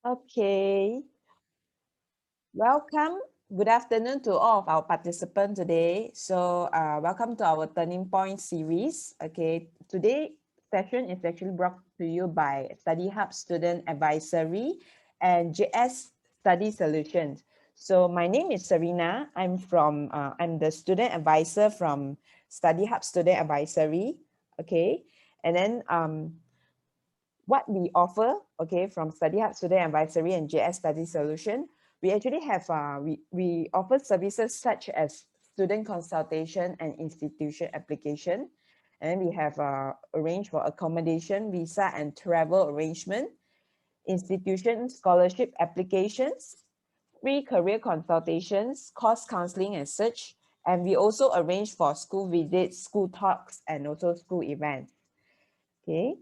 Okay, welcome. Good afternoon to all of our participants today. Welcome to our Turning Point series. Okay, today session is actually brought to you by Study Hub Student Advisory and JS Study Solutions. So my name is Serena. I'm the student advisor from Study Hub Student Advisory. Okay, and then what we offer, okay, from Study Hub Student Advisory and JS Study Solution, we actually have, we offer services such as student consultation and institution application. And then we have arranged for accommodation, visa and travel arrangement, institution scholarship applications, free career consultations, course counseling and such. And we also arrange for school visits, school talks, and also school events. Okay.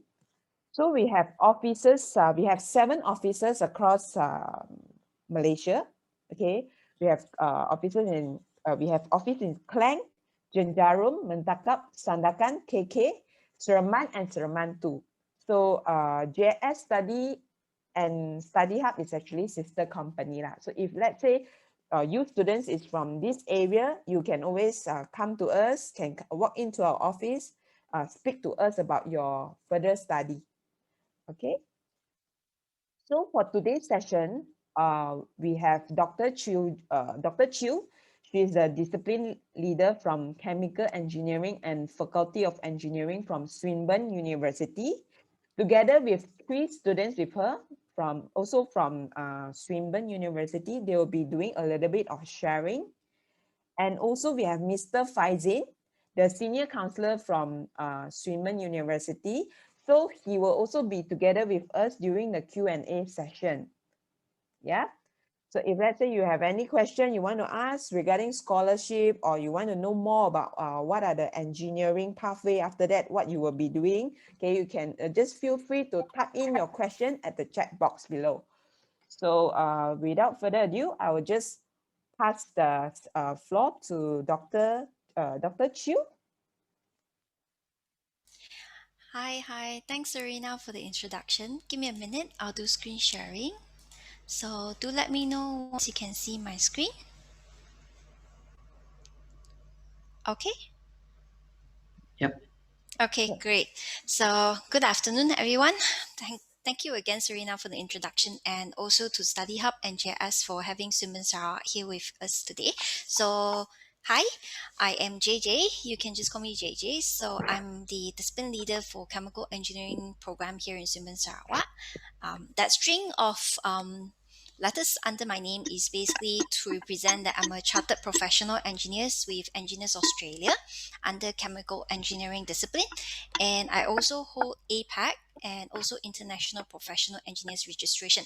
So we have offices, we have 7 offices across Malaysia. Okay, we have we have office in Klang, Jenjarum, Mentakap, Sandakan, KK, Seraman, and Seraman 2. So JS Study and Study Hub is actually sister company lah. So if let's say you students is from this area, you can always come to us, can walk into our office, speak to us about your further study. Okay, so for today's session, we have Dr. Chiu. Dr. Chiu, she is the discipline leader from Chemical Engineering and Faculty of Engineering from Swinburne University. Together with 3 students with her from Swinburne University, they will be doing a little bit of sharing. And also we have Mr. Faizin, the senior counselor from Swinburne University. So he will also be together with us during the Q&A session. Yeah. So if let's say you have any question you want to ask regarding scholarship, or you want to know more about what are the engineering pathway after that, what you will be doing, okay, you can just feel free to type in your question at the chat box below. So without further ado, I will just pass the floor to Dr. Chiu. Hi. Thanks, Serena, for the introduction. Give me a minute. I'll do screen sharing. So do let me know once you can see my screen. Okay? Yep. Okay, great. So good afternoon, everyone. Thank you again, Serena, for the introduction, and also to Study Hub and JS for having Suman Sarah here with us today. So hi, I am JJ. You can just call me JJ. So I'm the discipline leader for chemical engineering program here in Suman Sarawak. That string of letters under my name is basically to represent that I'm a chartered professional engineer with Engineers Australia under chemical engineering discipline, and I also hold APAC and also International Professional Engineers Registration.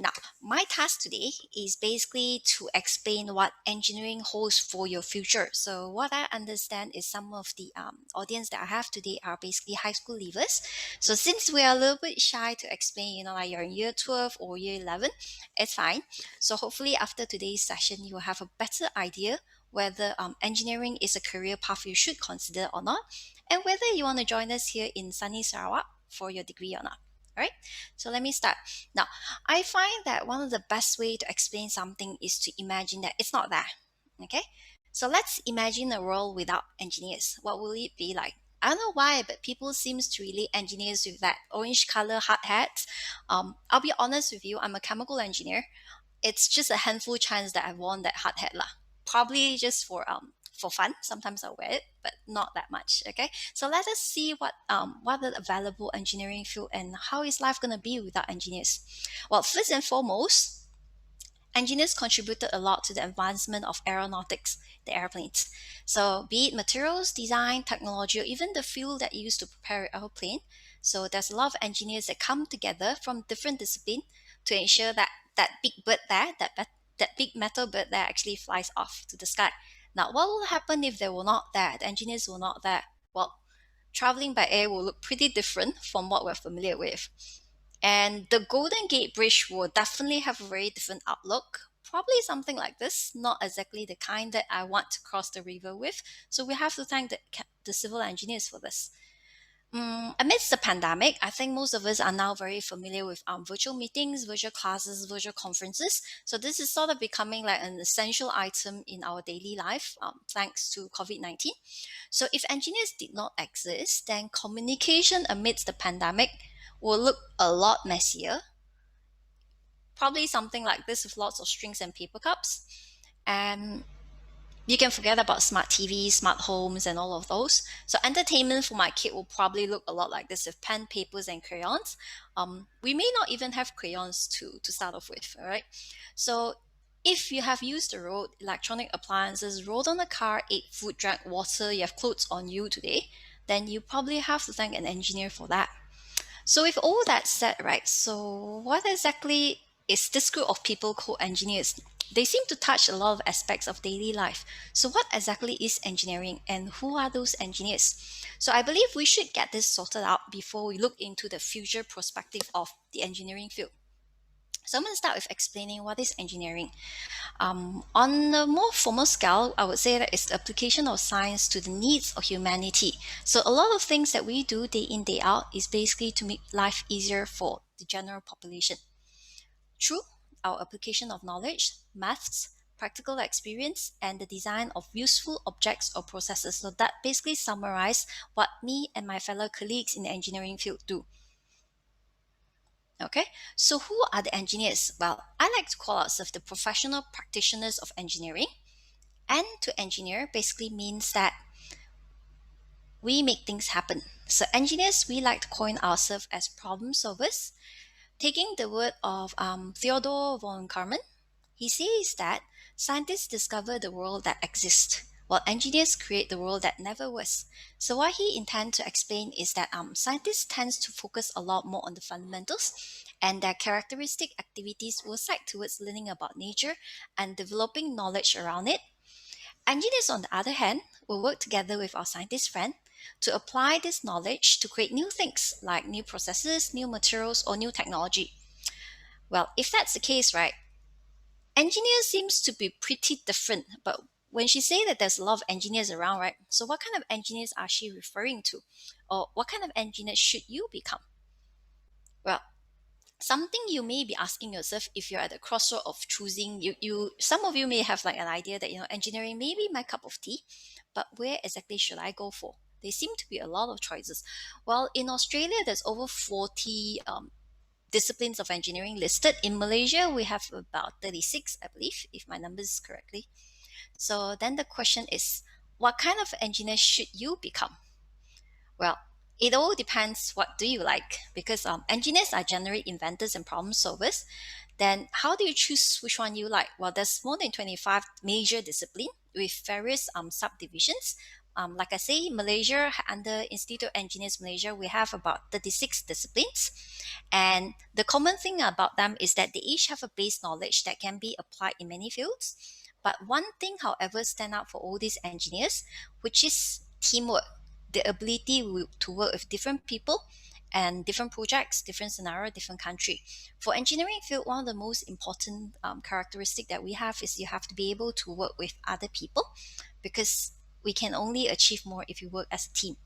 Now, my task today is basically to explain what engineering holds for your future. So, what I understand is some of the audience that I have today are basically high school leavers. So, since we are a little bit shy to explain, like you're in year 12 or year 11, it's fine. So, hopefully, after today's session, you will have a better idea whether engineering is a career path you should consider or not, and whether you want to join us here in sunny Sarawak for your degree or not. All right, so let me start. Now, I find that one of the best way to explain something is to imagine that it's not there. Okay, so let's imagine a world without engineers. What will it be like? I don't know why, but people seems to relate engineers with that orange color hard hat. I'll be honest with you, I'm a chemical engineer. It's just a handful chance that I've worn that hard hat lah. Probably just for fun. Sometimes I wear it, but not that much. Okay, so let us see what the available engineering field and how is life gonna be without engineers. Well, first and foremost, engineers contributed a lot to the advancement of aeronautics, the airplanes. So, be it materials, design, technology, or even the fuel that used to prepare an airplane. So, there's a lot of engineers that come together from different disciplines to ensure that that big bird there, that big metal bird there actually flies off to the sky. Now, what will happen if they were not there? The engineers were not there. Well, traveling by air will look pretty different from what we're familiar with. And the Golden Gate Bridge will definitely have a very different outlook. Probably something like this, not exactly the kind that I want to cross the river with. So we have to thank the civil engineers for this. Amidst the pandemic, I think most of us are now very familiar with virtual meetings, virtual classes, virtual conferences. So this is sort of becoming like an essential item in our daily life, thanks to COVID-19. So if engineers did not exist, then communication amidst the pandemic will look a lot messier. Probably something like this with lots of strings and paper cups. And you can forget about smart TVs, smart homes, and all of those. So entertainment for my kid will probably look a lot like this with pen, papers, and crayons. We may not even have crayons to start off with, all right? So if you have used the road, electronic appliances, rode on a car, ate food, drank water, you have clothes on you today, then you probably have to thank an engineer for that. So with all that said, right, so what exactly is this group of people called engineers? They seem to touch a lot of aspects of daily life. So what exactly is engineering and who are those engineers? So I believe we should get this sorted out before we look into the future perspective of the engineering field. So I'm going to start with explaining what is engineering. On a more formal scale, I would say that it's the application of science to the needs of humanity. So a lot of things that we do day in, day out is basically to make life easier for the general population. Through our application of knowledge, maths, practical experience, and the design of useful objects or processes. So that basically summarize what me and my fellow colleagues in the engineering field do. Okay, so who are the engineers? Well, I like to call ourselves the professional practitioners of engineering. And to engineer basically means that we make things happen. So engineers, we like to coin ourselves as problem solvers. Taking the word of Theodore von Karman, he says that scientists discover the world that exists, while engineers create the world that never was. So what he intends to explain is that scientists tends to focus a lot more on the fundamentals, and their characteristic activities will side towards learning about nature and developing knowledge around it. Engineers, on the other hand, will work together with our scientist friend to apply this knowledge to create new things like new processes, new materials, or new technology. Well, if that's the case, right, engineer seems to be pretty different. But when she say that there's a lot of engineers around, right? So what kind of engineers are she referring to? Or what kind of engineer should you become? Well, something you may be asking yourself if you're at the crossroad of choosing you some of you may have like an idea that engineering may be my cup of tea, but where exactly should I go for? There seem to be a lot of choices. Well, in Australia there's over 40 disciplines of engineering listed. In Malaysia we have about 36, I believe, if my numbers correctly. So then the question is, what kind of engineer should you become? Well, it all depends what do you like, because engineers are generally inventors and problem solvers. Then how do you choose which one you like? Well, there's more than 25 major discipline with various subdivisions. Like I say, Malaysia, under Institute of Engineers Malaysia, we have about 36 disciplines. And the common thing about them is that they each have a base knowledge that can be applied in many fields. But one thing, however, stand out for all these engineers, which is teamwork, the ability to work with different people and different projects, different scenario, different country. For engineering field, one of the most important characteristic that we have is you have to be able to work with other people, because we can only achieve more if you work as a team.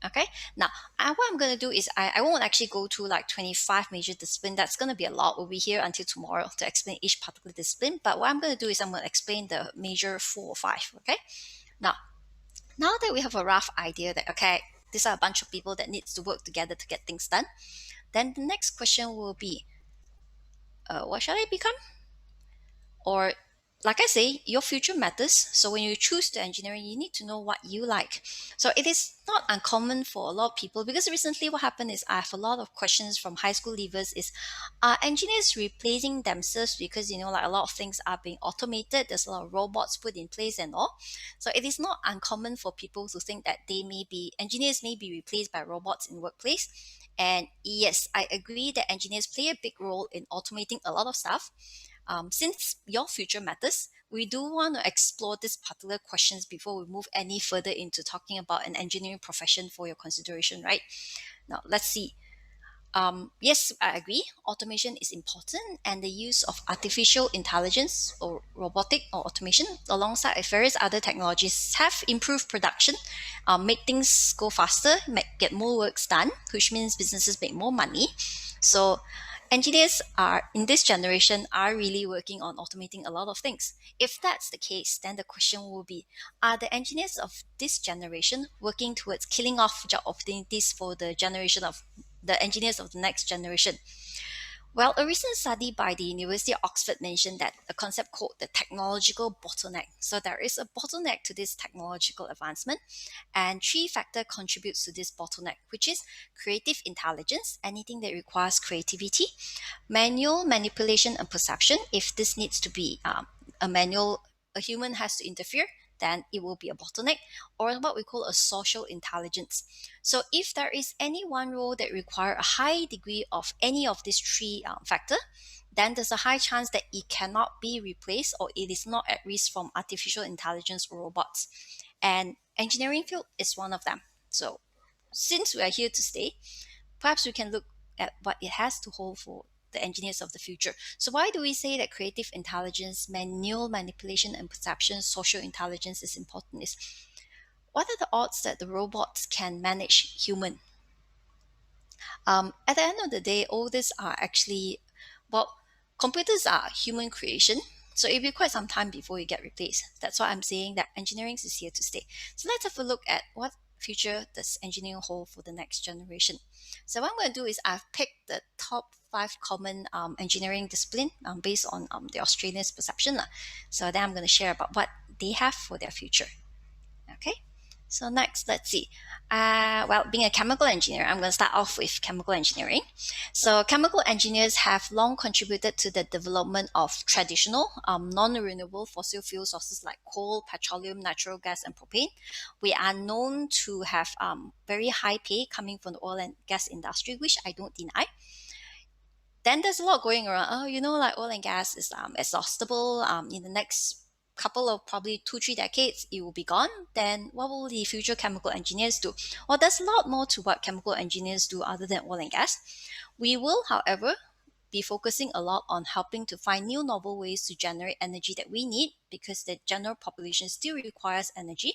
Okay, now what I'm going to do is I won't actually go to like 25 major discipline. That's going to be a lot. We'll be here until tomorrow to explain each particular discipline. But what I'm going to do is I'm going to explain the major 4 or 5. Okay, now that we have a rough idea that okay, these are a bunch of people that needs to work together to get things done, then the next question will be, what shall I become? Or like I say, your future matters. So when you choose the engineering, you need to know what you like. So it is not uncommon for a lot of people, because recently what happened is I have a lot of questions from high school leavers is, are engineers replacing themselves because like a lot of things are being automated, there's a lot of robots put in place and all. So it is not uncommon for people to think that engineers may be replaced by robots in workplace. And yes, I agree that engineers play a big role in automating a lot of stuff. Since your future matters, we do want to explore these particular questions before we move any further into talking about an engineering profession for your consideration, right? Now, let's see. Yes, I agree. Automation is important, and the use of artificial intelligence or robotic or automation alongside with various other technologies have improved production, make things go faster, get more works done, which means businesses make more money. So engineers are in this generation are really working on automating a lot of things. If that's the case, then the question will be, are the engineers of this generation working towards killing off job opportunities for the generation of the engineers of the next generation? Well, a recent study by the University of Oxford mentioned that a concept called the technological bottleneck. So there is a bottleneck to this technological advancement, and three factors contributes to this bottleneck, which is creative intelligence, anything that requires creativity, manual manipulation and perception. If this needs to be a human has to interfere, then it will be a bottleneck, or what we call a social intelligence. So if there is any one role that require a high degree of any of these three factor, then there's a high chance that it cannot be replaced or it is not at risk from artificial intelligence or robots. And engineering field is one of them. So since we are here to stay, perhaps we can look at what it has to hold for the engineers of the future. So why do we say that creative intelligence, manual manipulation and perception, social intelligence is important? Is what are the odds that the robots can manage human? At the end of the day, all these are actually, well, computers are human creation. So it'll be quite some time before you get replaced. That's why I'm saying that engineering is here to stay. So let's have a look at what future does engineering hold for the next generation. So what I'm going to do is I've picked the top 5 common engineering discipline based on the Australians' perception. So then I'm going to share about what they have for their future. Okay. So next, let's see. Well, being a chemical engineer, I'm going to start off with chemical engineering. So chemical engineers have long contributed to the development of traditional, non-renewable fossil fuel sources like coal, petroleum, natural gas, and propane. We are known to have very high pay coming from the oil and gas industry, which I don't deny. Then there's a lot going around. Oh, like oil and gas is exhaustible. In the next couple of probably 2-3 decades, it will be gone. Then what will the future chemical engineers do? Well, there's a lot more to what chemical engineers do other than oil and gas. We will, however, be focusing a lot on helping to find new novel ways to generate energy that we need because the general population still requires energy.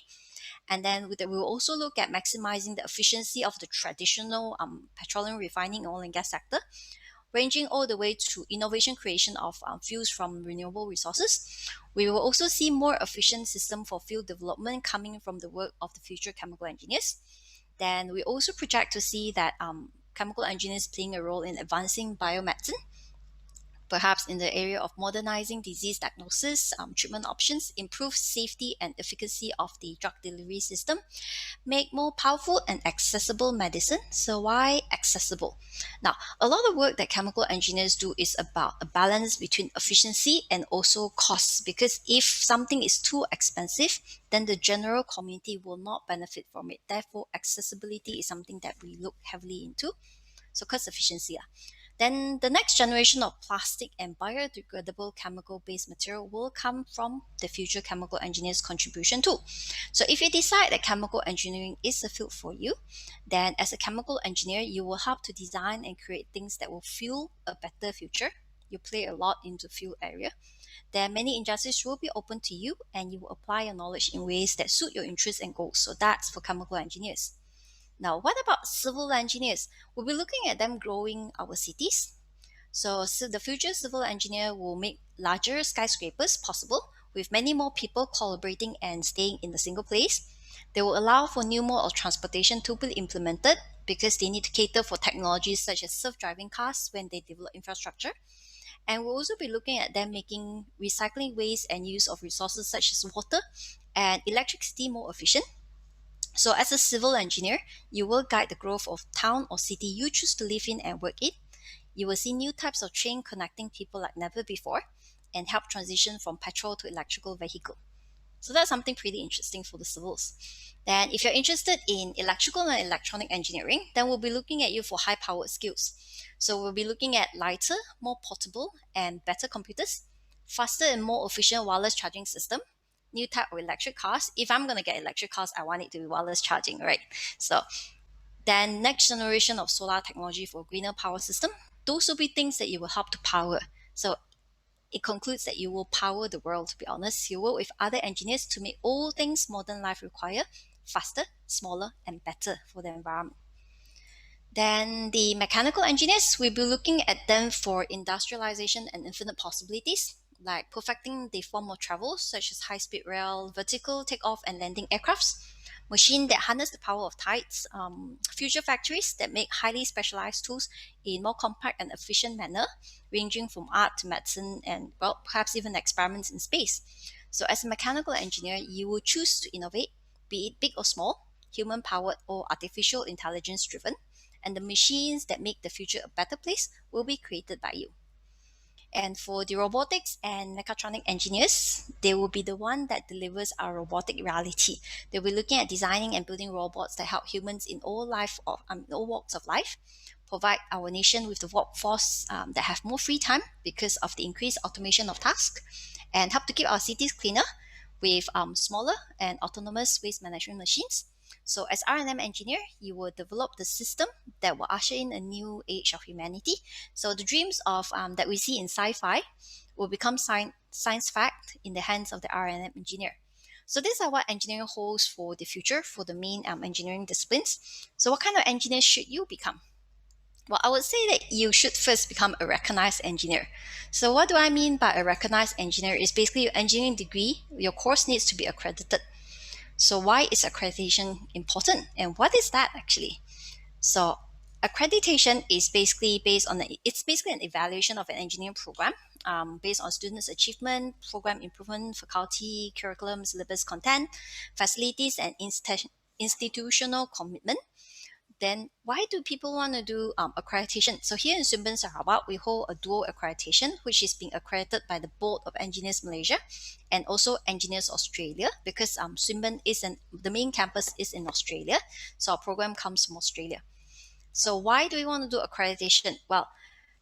And then we will also look at maximizing the efficiency of the traditional petroleum refining oil and gas sector, ranging all the way to innovation creation of fuels from renewable resources. We will also see more efficient system for fuel development coming from the work of the future chemical engineers. Then we also project to see that chemical engineers playing a role in advancing biomedicine, perhaps in the area of modernizing disease diagnosis, treatment options, improve safety and efficacy of the drug delivery system, make more powerful and accessible medicine. So why accessible? Now, a lot of work that chemical engineers do is about a balance between efficiency and also costs, because if something is too expensive, then the general community will not benefit from it. Therefore, accessibility is something that we look heavily into. So cost efficiency. Then the next generation of plastic and biodegradable chemical-based material will come from the future chemical engineers' contribution too. So if you decide that chemical engineering is a field for you, then as a chemical engineer, you will help to design and create things that will fuel a better future. You play a lot into fuel area. Then many industries will be open to you and you will apply your knowledge in ways that suit your interests and goals. So that's for chemical engineers. Now, what about civil engineers? We'll be looking at them growing our cities. So the future civil engineer will make larger skyscrapers possible with many more people collaborating and staying in a single place. They will allow for new mode of transportation to be implemented because they need to cater for technologies such as self-driving cars when they develop infrastructure. And we'll also be looking at them making recycling waste and use of resources such as water and electricity more efficient. So as a civil engineer, you will guide the growth of town or city you choose to live in and work in. You will see new types of train connecting people like never before and help transition from petrol to electrical vehicle. So that's something pretty interesting for the civils. Then if you're interested in electrical and electronic engineering, then we'll be looking at you for high powered skills. So we'll be looking at lighter, more portable and better computers, faster and more efficient wireless charging system, new type of electric cars. If I'm going to get electric cars, I want it to be wireless charging, right? So Then next generation of solar technology for greener power system. Those will be things that you will help to power. So it concludes that you will power the world, to be honest. You work with other engineers to make all things modern life require faster, smaller, and better for the environment. Then the mechanical engineers, we'll be looking at them for industrialization and infinite possibilities, like perfecting the form of travel, such as high-speed rail, vertical takeoff and landing aircrafts, machines that harness the power of tides, future factories that make highly specialized tools in more compact and efficient manner, ranging from art to medicine and, well, perhaps even experiments in space. So as a mechanical engineer, you will choose to innovate, be it big or small, human-powered or artificial intelligence-driven, and the machines that make the future a better place will be created by you. And for the robotics and mechatronic engineers, they will be the one that delivers our robotic reality. They'll be looking at designing and building robots that help humans in all all walks of life, provide our nation with the workforce that have more free time because of the increased automation of tasks, and help to keep our cities cleaner with smaller and autonomous waste management machines. So as R&M engineer, you will develop the system that will usher in a new age of humanity. So the dreams of that we see in sci-fi will become science fact in the hands of the R&M engineer. So these are what engineering holds for the future for the main engineering disciplines. So what kind of engineer should you become? Well, I would say that you should first become a recognized engineer. So what do I mean by a recognized engineer is basically your engineering degree, your course needs to be accredited. So why is accreditation important? And what is that actually? So accreditation is basically it's basically an evaluation of an engineering program based on students' achievement, program improvement, faculty, curriculum, syllabus content, facilities, and institutional commitment. Then why do people want to do accreditation? So here in Swinburne Sarawak, we hold a dual accreditation, which is being accredited by the Board of Engineers Malaysia and also Engineers Australia, because Swinburne the main campus is in Australia, so our program comes from Australia. So why do we want to do accreditation? Well,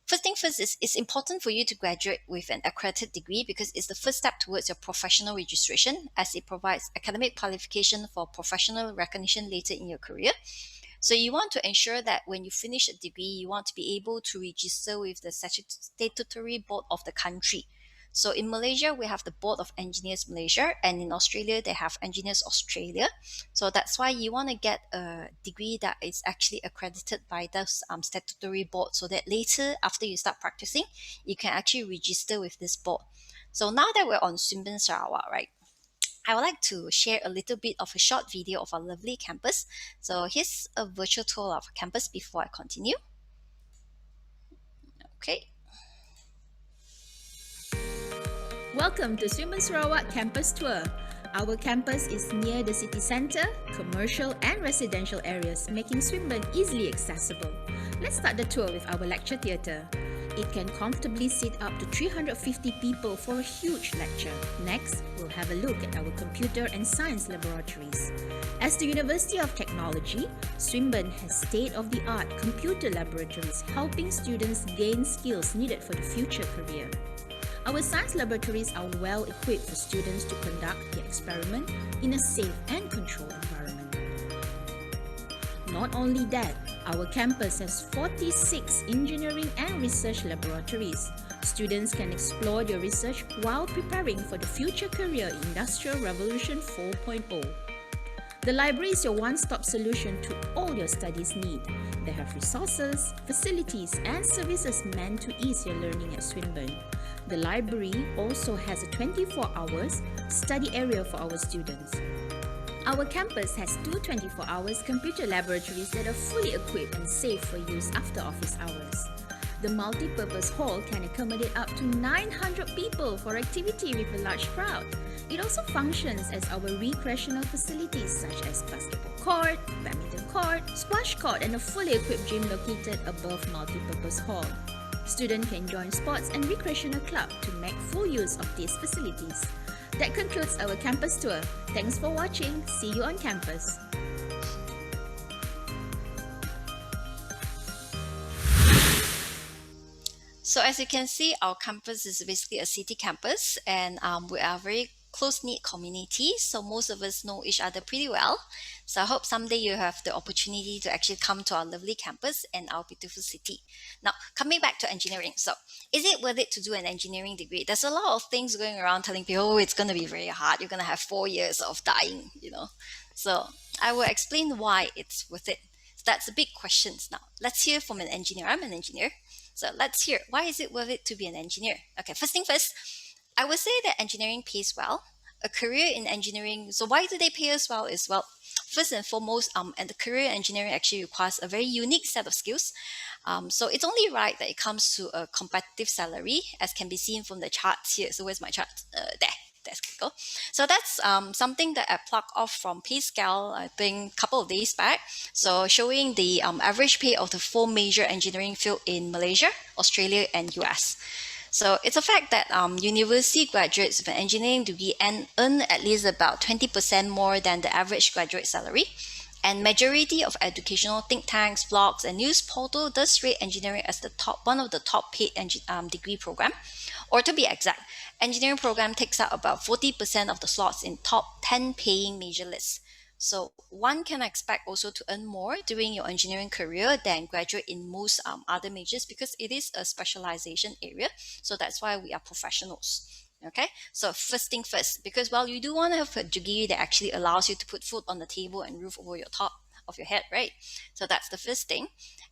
first thing first is it's important for you to graduate with an accredited degree because it's the first step towards your professional registration, as it provides academic qualification for professional recognition later in your career. So you want to ensure that when you finish a degree, you want to be able to register with the statutory board of the country. So in Malaysia, we have the Board of Engineers Malaysia, and in Australia, they have Engineers Australia. So that's why you want to get a degree that is actually accredited by those statutory board, so that later, after you start practicing, you can actually register with this board. So now that we're on Swinburne Sarawak, right? I would like to share a little bit of a short video of our lovely campus. So here's a virtual tour of campus before I continue. Okay. Welcome to Swinburne Sarawak Campus Tour. Our campus is near the city centre, commercial and residential areas, making Swinburne easily accessible. Let's start the tour with our lecture theatre. It can comfortably sit up to 350 people for a huge lecture. Next, we'll have a look at our computer and science laboratories. As the University of Technology, Swinburne has state-of-the-art computer laboratories helping students gain skills needed for the future career. Our science laboratories are well equipped for students to conduct their experiment in a safe and controlled environment. Not only that, our campus has 46 engineering and research laboratories. Students can explore their research while preparing for the future career in Industrial Revolution 4.0. The library is your one-stop solution to all your studies need. They have resources, facilities, and services meant to ease your learning at Swinburne. The library also has a 24 hours study area for our students. Our campus has two 24 hours computer laboratories that are fully equipped and safe for use after office hours. The multi-purpose hall can accommodate up to 900 people for activity with a large crowd. It also functions as our recreational facilities such as basketball court, badminton court, squash court, and a fully equipped gym located above multi-purpose hall. Students can join sports and recreational club to make full use of these facilities. That concludes our campus tour. Thanks for watching. See you on campus. So as you can see, our campus is basically a city campus, and we are very close-knit community, so most of us know each other pretty well. So I hope someday you have the opportunity to actually come to our lovely campus and our beautiful city. Now, coming back to engineering. So is it worth it to do an engineering degree? There's a lot of things going around telling people, oh, it's going to be very hard. You're going to have 4 years of dying, So I will explain why it's worth it. So that's the big questions now. Let's hear from an engineer. I'm an engineer. So let's hear, why is it worth it to be an engineer? Okay, first thing first, I would say that engineering pays well. A career in engineering, so why do they pay us well is, well, first and foremost, and the career in engineering actually requires a very unique set of skills. So it's only right that it comes to a competitive salary, as can be seen from the charts here. So where's my chart? There we go. So that's something that I plucked off from PayScale, I think a couple of days back. So showing the average pay of the 4 major engineering fields in Malaysia, Australia, and US. So it's a fact that university graduates with an engineering degree earn at least about 20% more than the average graduate salary. And majority of educational think tanks, blogs, and news portal does rate engineering as one of the top paid degree program. Or to be exact, engineering program takes up about 40% of the slots in top 10 paying major lists. So one can expect also to earn more during your engineering career than graduate in most other majors, because it is a specialization area. So that's why we are professionals. Okay, so first thing first, because you do want to have a degree that actually allows you to put food on the table and roof over your top of your head, right? So that's the first thing.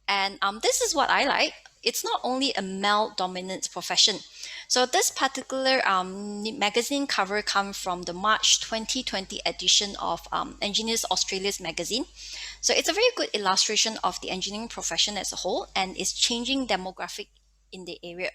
And this is what I like. It's not only a male-dominant profession. So this particular magazine cover comes from the March 2020 edition of Engineers Australia's magazine. So it's a very good illustration of the engineering profession as a whole and its changing demographic in the area.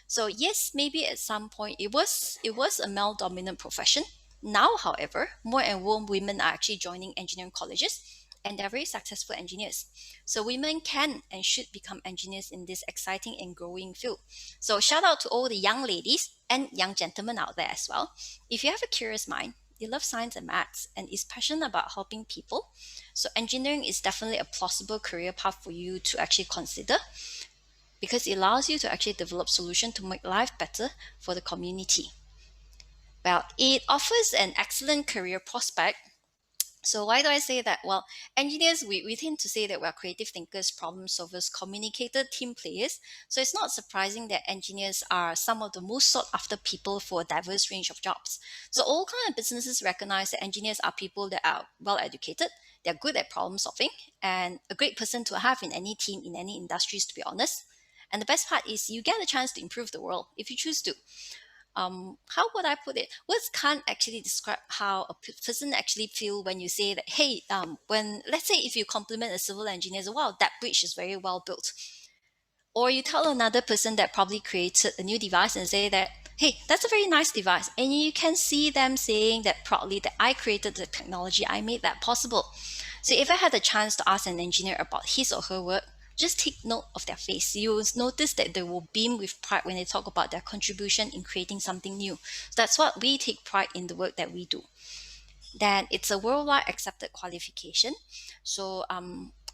So yes, maybe at some point it was a male-dominant profession. Now, however, more and more women are actually joining engineering colleges, and they're very successful engineers. So women can and should become engineers in this exciting and growing field. So shout out to all the young ladies and young gentlemen out there as well. If you have a curious mind, you love science and maths, and is passionate about helping people, so engineering is definitely a plausible career path for you to actually consider, because it allows you to actually develop solutions to make life better for the community. Well, it offers an excellent career prospect. So why do I say that? Well, engineers, we tend to say that we're creative thinkers, problem solvers, communicator, team players. So it's not surprising that engineers are some of the most sought after people for a diverse range of jobs. So all kinds of businesses recognize that engineers are people that are well educated, they're good at problem solving, and a great person to have in any team, in any industries, to be honest. And the best part is you get a chance to improve the world if you choose to. How would I put it? Words can't actually describe how a person actually feel when you say that, hey, when, let's say if you compliment a civil engineer, wow, that bridge is very well built. Or you tell another person that probably created a new device and say that, hey, that's a very nice device. And you can see them saying that proudly that I created the technology, I made that possible. So if I had a chance to ask an engineer about his or her work, just take note of their face. You will notice that they will beam with pride when they talk about their contribution in creating something new. So that's what we take pride in the work that we do. Then it's a worldwide accepted qualification. So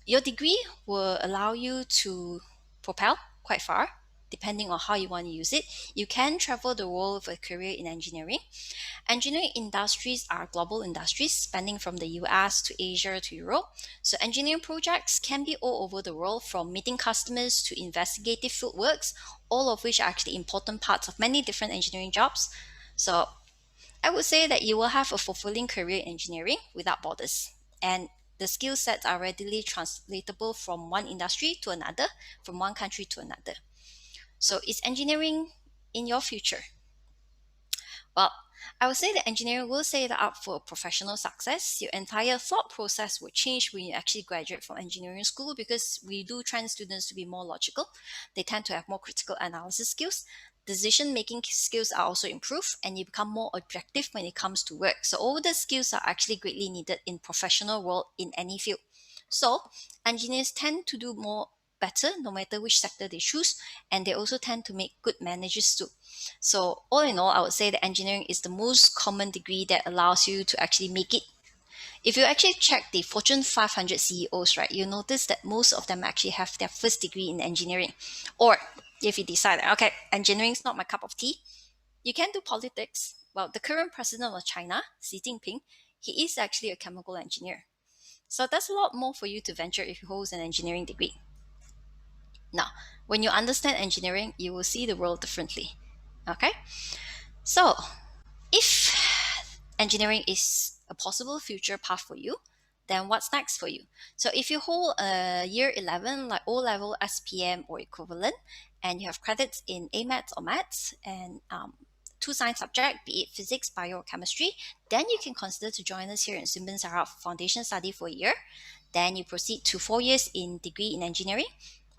your degree will allow you to propel quite far, depending on how you want to use it. You can travel the world with a career in engineering. Engineering industries are global industries spanning from the US to Asia to Europe. So engineering projects can be all over the world, from meeting customers to investigative field works, all of which are actually important parts of many different engineering jobs. So I would say that you will have a fulfilling career in engineering without borders. And the skill sets are readily translatable from one industry to another, from one country to another. So is engineering in your future? Well, I would say that engineering will set up for professional success. Your entire thought process will change when you actually graduate from engineering school, because we do train students to be more logical. They tend to have more critical analysis skills. Decision-making skills are also improved, and you become more objective when it comes to work. So all the skills are actually greatly needed in professional world in any field. So engineers tend to do better no matter which sector they choose, and they also tend to make good managers too. So all in all, I would say that engineering is the most common degree that allows you to actually make it. If you actually check the Fortune 500 CEOs, right, you notice that most of them actually have their first degree in engineering. Or if you decide, okay, engineering is not my cup of tea, you can do politics, Well, the current president of China, Xi Jinping, he is actually a chemical engineer. So that's a lot more for you to venture if you hold an engineering degree. Now, when you understand engineering, you will see the world differently. Okay? So, if engineering is a possible future path for you, then what's next for you? So if you hold a year 11, like O-level, SPM or equivalent, and you have credits in AMATS or maths, and 2 science subjects, be it physics, bio, or chemistry, then you can consider to join us here in Sunburn Sarab Foundation Study for a year. Then you proceed to 4 years in degree in engineering,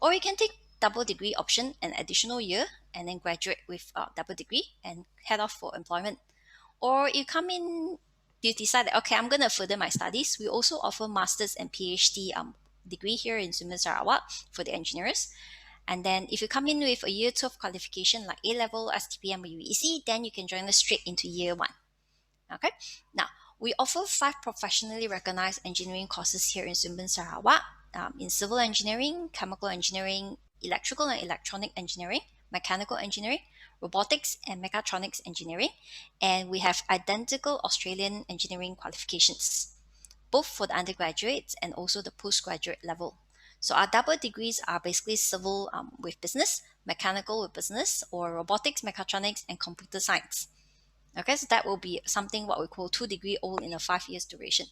or you can take double degree option, an additional year, and then graduate with a double degree and head off for employment. Or you come in, you decide that, okay, I'm going to further my studies. We also offer master's and PhD degree here in Sunburn Sarawak for the engineers. And then if you come in with a year 12 qualification like A-level, STPM, or UEC, then you can join us straight into year 1. Okay. Now, we offer 5 professionally recognized engineering courses here in Sunburn Sarawak, in civil engineering, chemical engineering, electrical and electronic engineering, mechanical engineering, robotics and mechatronics engineering, and we have identical Australian engineering qualifications, both for the undergraduates and also the postgraduate level. So our double degrees are basically civil with business, mechanical with business, or robotics, mechatronics, and computer science. Okay, so that will be something what we call 2 degree all in a 5 years duration.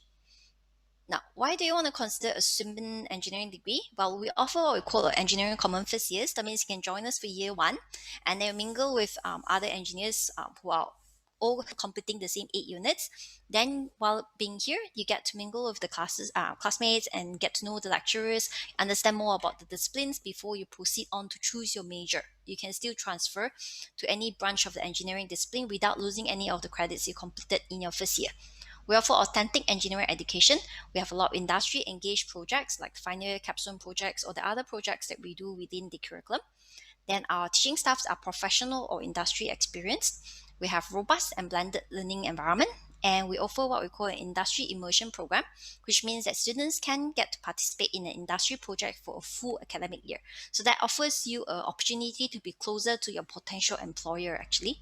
Now, why do you want to consider a Sunburn engineering degree? Well, we offer what we call an engineering common first years. That means you can join us for year 1 and then mingle with other engineers who are all completing the same 8 units. Then while being here, you get to mingle with the classmates and get to know the lecturers, understand more about the disciplines before you proceed on to choose your major. You can still transfer to any branch of the engineering discipline without losing any of the credits you completed in your first year. We offer authentic engineering education. We have a lot of industry engaged projects like final year capstone projects or the other projects that we do within the curriculum. Then our teaching staffs are professional or industry experienced. We have robust and blended learning environment, and we offer what we call an industry immersion program, which means that students can get to participate in an industry project for a full academic year. So that offers you an opportunity to be closer to your potential employer actually.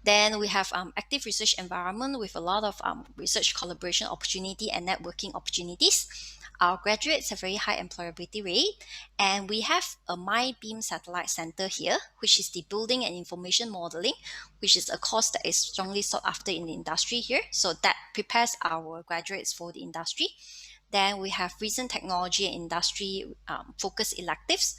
Then we have active research environment with a lot of research collaboration opportunity and networking opportunities. Our graduates have very high employability rate, and we have a MyBeam Satellite Center here, which is the building and information modeling, which is a course that is strongly sought after in the industry here. So that prepares our graduates for the industry. Then we have recent technology and industry focused electives,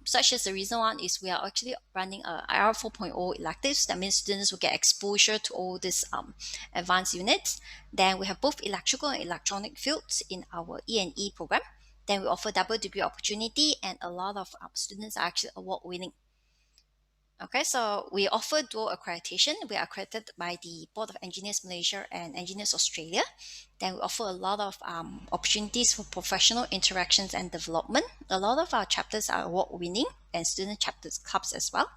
such as the recent one is we are actually running a IR 4.0 electives. That means students will get exposure to all these advanced units. Then we have both electrical and electronic fields in our E&E program. Then we offer double degree opportunity, and a lot of students are actually award winning. Okay, so we offer dual accreditation. We are accredited by the Board of Engineers Malaysia and Engineers Australia. Then we offer a lot of opportunities for professional interactions and development. A lot of our chapters are award-winning and student chapters clubs as well.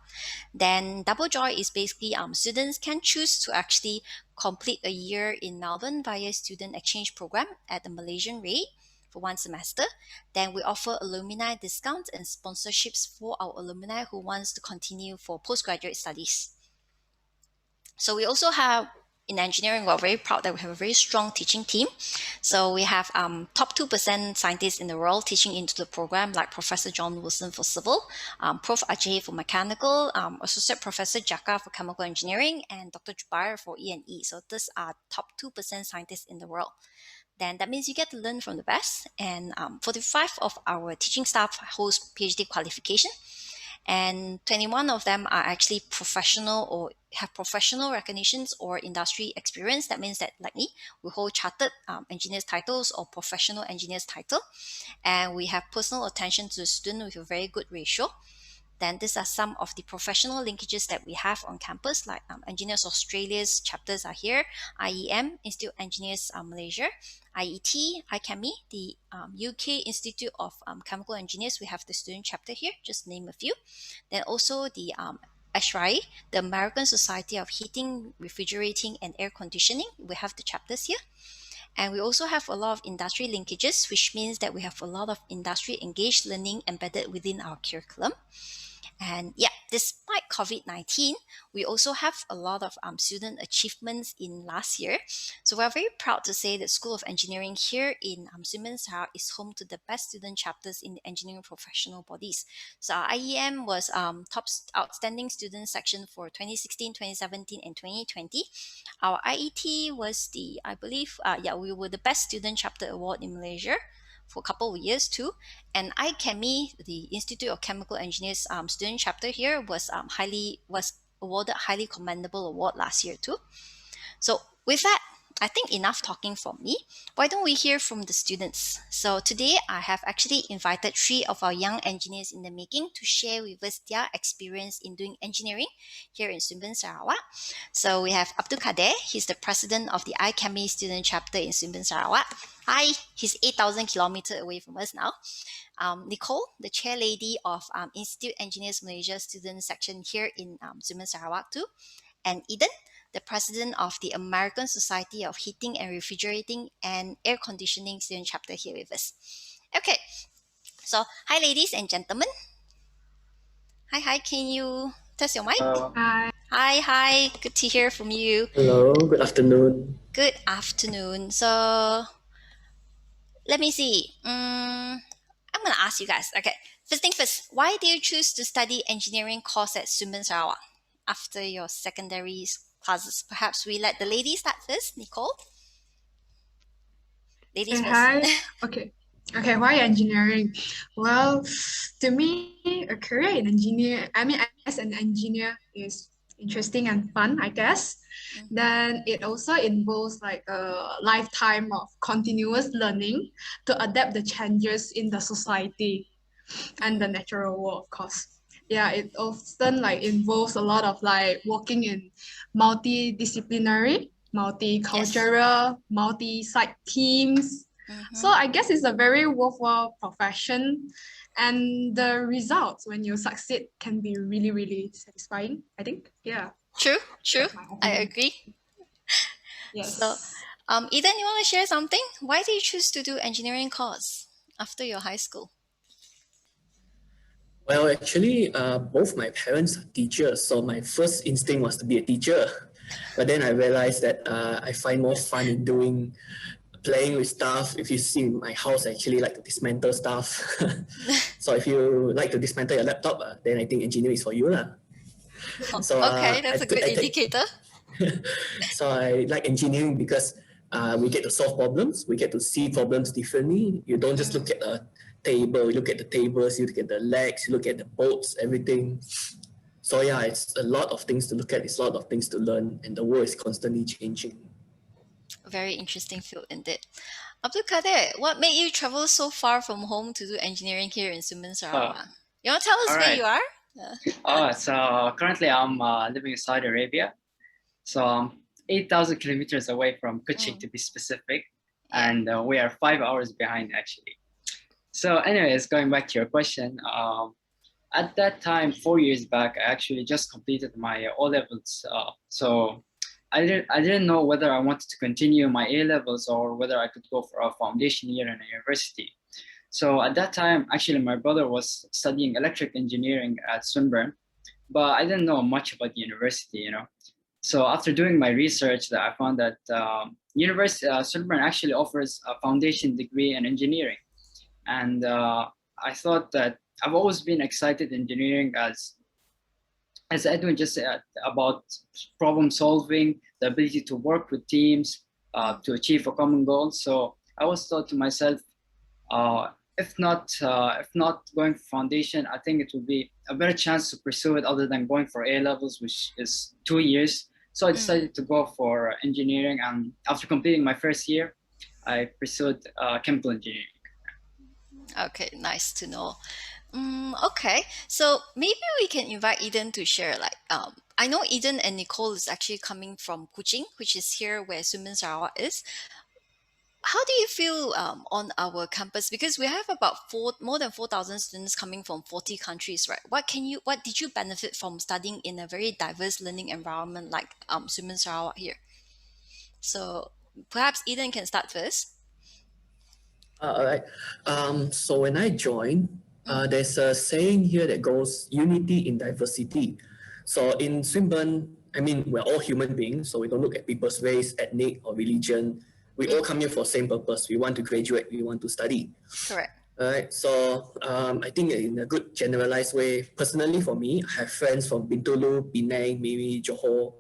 Then Double Joy is basically students can choose to actually complete a year in Melbourne via student exchange program at the Malaysian rate for 1 semester. Then we offer alumni discounts and sponsorships for our alumni who wants to continue for postgraduate studies. So we also have, in engineering, we're very proud that we have a very strong teaching team. So we have top 2% scientists in the world teaching into the program, like Professor John Wilson for civil, Prof. Ajay for mechanical, Associate Professor Jaka for chemical engineering, and Dr. Jubair for E&E. So these are top 2% scientists in the world. Then that means you get to learn from the best. And 45 of our teaching staff holds PhD qualification, and 21 of them are actually professional or have professional recognitions or industry experience. That means that, like me, we hold chartered engineers titles or professional engineers title, and we have personal attention to the student with a very good ratio. Then these are some of the professional linkages that we have on campus, like Engineers Australia's chapters are here, IEM, Institute of Engineers Malaysia, IET, IChemE, the UK Institute of Chemical Engineers, we have the student chapter here, just name a few. Then also the ASHRAE, the American Society of Heating, Refrigerating and Air Conditioning, we have the chapters here. And we also have a lot of industry linkages, which means that we have a lot of industry engaged learning embedded within our curriculum. And yeah, despite COVID-19, we also have a lot of student achievements in last year. So we're very proud to say that School of Engineering here in Swinburne Sarawak is home to the best student chapters in the engineering professional bodies. So our IEM was top outstanding student section for 2016, 2017, and 2020. Our IET was we were the best student chapter award in Malaysia for a couple of years too. And iChemie, the Institute of Chemical Engineers student chapter here, was awarded highly commendable award last year too. So with that, I think enough talking from me. Why don't we hear from the students? So today I have actually invited 3 of our young engineers in the making to share with us their experience in doing engineering here in Swinburne Sarawak. So we have Abdul Kader. He's the president of the iChemie student chapter in Swinburne Sarawak. Hi, he's 8,000 kilometers away from us now. Nicole, the chair lady of Institute Engineers Malaysia student section here in Swinburne Sarawak too. And Eden, the president of the American Society of Heating and Refrigerating and Air Conditioning student chapter here with us. Okay, so hi ladies and gentlemen. Hi, can you test your mic? Hi. Hi, good to hear from you. Hello, good afternoon. Good afternoon. So let me see. I'm gonna ask you guys. Okay, first thing first, why did you choose to study engineering course at Swinburne Sarawak after your secondary classes? Perhaps we let the ladies start first. Nicole? Ladies first. Hi. Okay, why engineering? Well, to me, a career in as an engineer is interesting and fun, I guess. Then it also involves like a lifetime of continuous learning to adapt the changes in the society and the natural world, of course. Yeah, it often like involves a lot of like working in multidisciplinary, multicultural, multi-site teams. So I guess it's a very worthwhile profession, and the results when you succeed can be really, really satisfying, I think. Yeah. True. That's my I opinion. agree. Yes. So, Eden, you want to share something? Why did you choose to do engineering course after your high school? Well, actually, both my parents are teachers, so my first instinct was to be a teacher. But then I realized that I find more fun in playing with stuff. If you see my house, I actually like to dismantle stuff. So if you like to dismantle your laptop, then I think engineering is for you lah. So, Okay, that's a good indicator. So I like engineering because we get to solve problems, we get to see problems differently. You don't just look at a table, you look at the tables, you look at the legs, you look at the bolts, everything. So yeah, it's a lot of things to look at, it's a lot of things to learn, and the world is constantly changing. Very interesting field indeed. Abdul Kader, what made you travel so far from home to do engineering here in Swinburne Sarawak? You want to tell us where alright. you are? So currently I'm living in Saudi Arabia. So I'm 8,000 kilometers away from Kuching to be specific. And we are 5 hours behind actually. So anyways, going back to your question, at that time, 4 years back, I actually just completed my O-levels. So I didn't know whether I wanted to continue my A-levels or whether I could go for a foundation year in a university. So at that time, actually, my brother was studying electric engineering at Swinburne, but I didn't know much about the university, you know. So after doing my research, I found that Swinburne actually offers a foundation degree in engineering. And I thought that I've always been excited in engineering, as Edwin just said, about problem solving, the ability to work with teams, to achieve a common goal. So I always thought to myself, if not going for foundation, I think it would be a better chance to pursue it other than going for A-levels, which is 2 years. So I decided to go for engineering, and after completing my first year, I pursued chemical engineering. Okay, nice to know. Okay, so maybe we can invite Eden to share. I know Eden and Nicole is actually coming from Kuching, which is here where Swinburne Sarawak is. How do you feel on our campus? Because we have about more than 4,000 students coming from 40 countries, right? What did you benefit from studying in a very diverse learning environment like Swinburne Sarawak here? So perhaps Eden can start first. All right. So when I joined, there's a saying here that goes unity in diversity. So in Swinburne, I mean, we're all human beings, so we don't look at people's race, ethnic, or religion. We all come here for the same purpose. We want to graduate, we want to study. Correct. Alright, so I think in a good generalized way, personally for me, I have friends from Bintulu, Penang, Miri, Johor.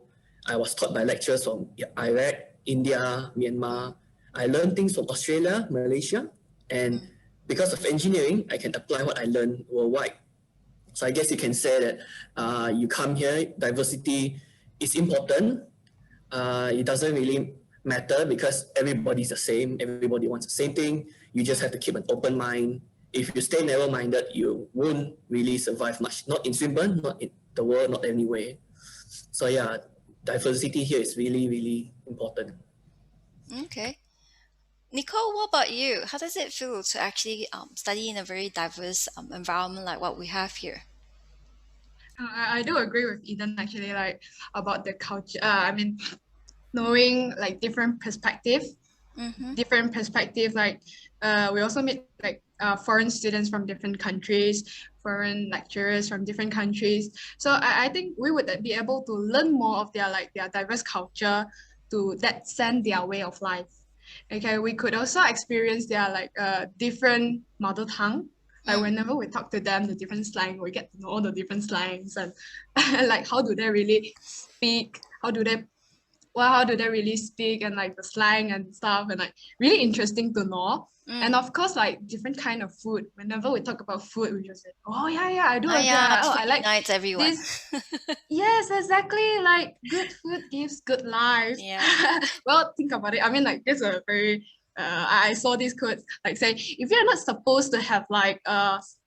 I was taught by lecturers from Iraq, India, Myanmar. I learned things from Australia, Malaysia, and because of engineering, I can apply what I learned worldwide. So I guess you can say that you come here, diversity is important. It doesn't really matter because everybody's the same, everybody wants the same thing. You just have to keep an open mind. If you stay narrow-minded, you won't really survive much. Not in Swinburne, not in the world, not anywhere. So yeah, diversity here is really, really important. Okay. Nicole, what about you? How does it feel to actually study in a very diverse environment like what we have here? I do agree with Eden actually, like about the culture. I mean, knowing like different perspective, like we also meet like foreign students from different countries, foreign lecturers from different countries. So I think we would be able to learn more of their diverse culture to that send their way of life. Okay, we could also experience their different mother tongue. Like whenever we talk to them, the different slang, we get to know all the different slangs and like how do they really speak? How do they really speak and like the slang and stuff, and like really interesting to know. And of course, like different kind of food. Whenever we talk about food, we just say, "Oh yeah, I do agree. I like nights, everyone." This. Yes, exactly. Like good food gives good life. Yeah. Well, think about it. I mean, like it's a very. I saw these quotes like say, if you're not supposed to have like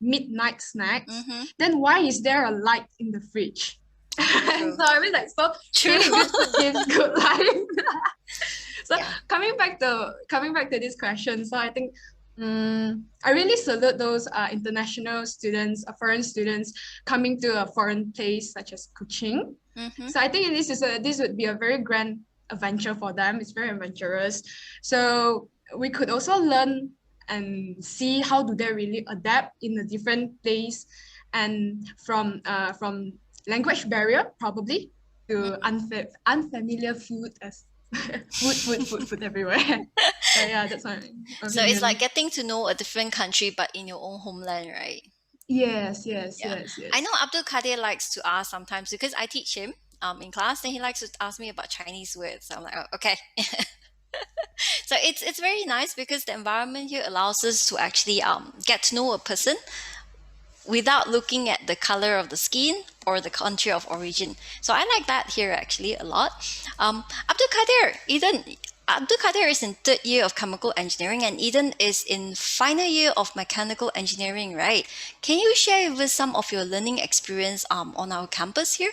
midnight snacks, then why is there a light in the fridge? So I mean, like, so really good food gives good life. So coming back to this question, so I think I really salute those international students, foreign students coming to a foreign place such as Kuching. So I think this would be a very grand adventure for them. It's very adventurous. So we could also learn and see how do they really adapt in a different place, and from language barrier probably to unfamiliar food as food everywhere. So yeah, that's what I mean. So it's like getting to know a different country but in your own homeland, right? Yes. I know Abdul Kadir likes to ask sometimes, because I teach him in class, then he likes to ask me about Chinese words. So I'm like, oh, okay. So it's very nice because the environment here allows us to actually get to know a person without looking at the color of the skin or the country of origin. So I like that here actually a lot. Abdul Kadir is in 3rd year of chemical engineering, and Eden is in final year of mechanical engineering, right? Can you share with us some of your learning experience on our campus here?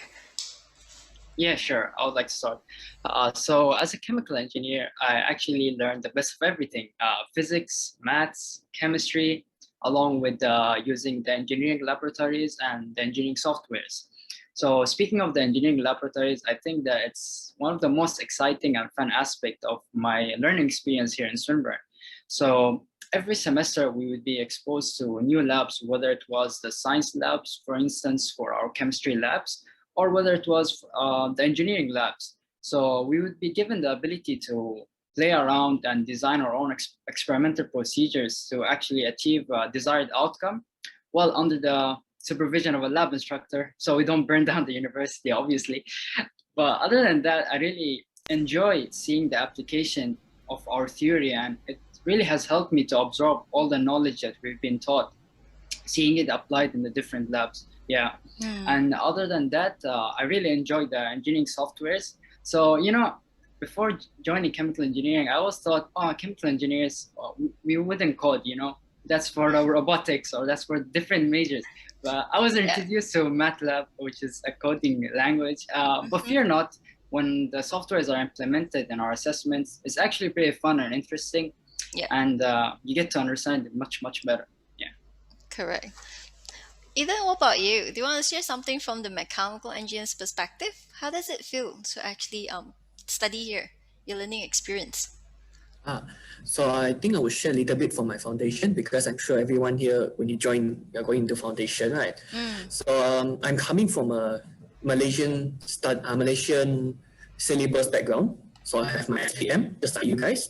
Yeah, sure. I would like to start. So as a chemical engineer, I actually learned the best of everything: physics, maths, chemistry, along with using the engineering laboratories and the engineering softwares. So speaking of the engineering laboratories, I think that it's one of the most exciting and fun aspects of my learning experience here in Swinburne. So every semester we would be exposed to new labs, whether it was the science labs, for instance, for our chemistry labs, or whether it was the engineering labs. So we would be given the ability to play around and design our own experimental procedures to actually achieve a desired outcome, while under the supervision of a lab instructor, so we don't burn down the university, obviously. But other than that, I really enjoy seeing the application of our theory, and it really has helped me to absorb all the knowledge that we've been taught, seeing it applied in the different labs. Yeah. And other than that, I really enjoy the engineering softwares. So, before joining chemical engineering, I always thought, chemical engineers, we wouldn't code, that's for the robotics, or that's for different majors. But I was introduced to MATLAB, which is a coding language. But fear not, when the softwares are implemented in our assessments, it's actually pretty fun and interesting. Yeah. And you get to understand it much, much better. Yeah. Correct. Eden, what about you? Do you want to share something from the mechanical engineer's perspective? How does it feel to actually study here, your learning experience? So I think I will share a little bit from my foundation, because I'm sure everyone here, when you join, you're going into foundation, right? So I'm coming from a Malaysian syllabus background. So I have my SPM, just like you guys.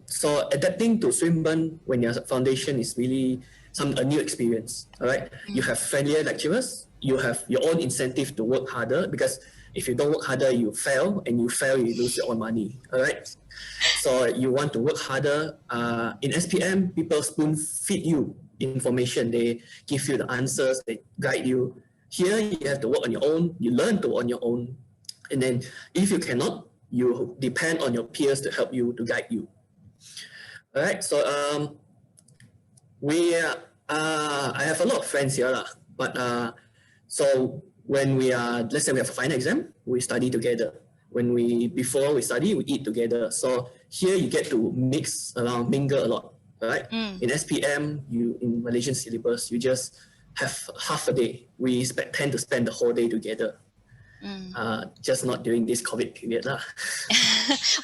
So adapting to Swinburne when your foundation is really a new experience. All right, you have friendlier lecturers. You have your own incentive to work harder, because if you don't work harder, you fail, and you fail, you lose your own money. All right. So you want to work harder. In SPM, people spoon feed you information. They give you the answers. They guide you. Here, you have to work on your own. You learn to work on your own. And then if you cannot, you depend on your peers to help you, to guide you. All right. So I have a lot of friends here, but so when let's say we have a final exam, we study together. Before we study, we eat together. So here you get to mix around, mingle a lot, right? In SPM, in Malaysian syllabus, you just have half a day. We tend to spend the whole day together. Just not during this COVID period.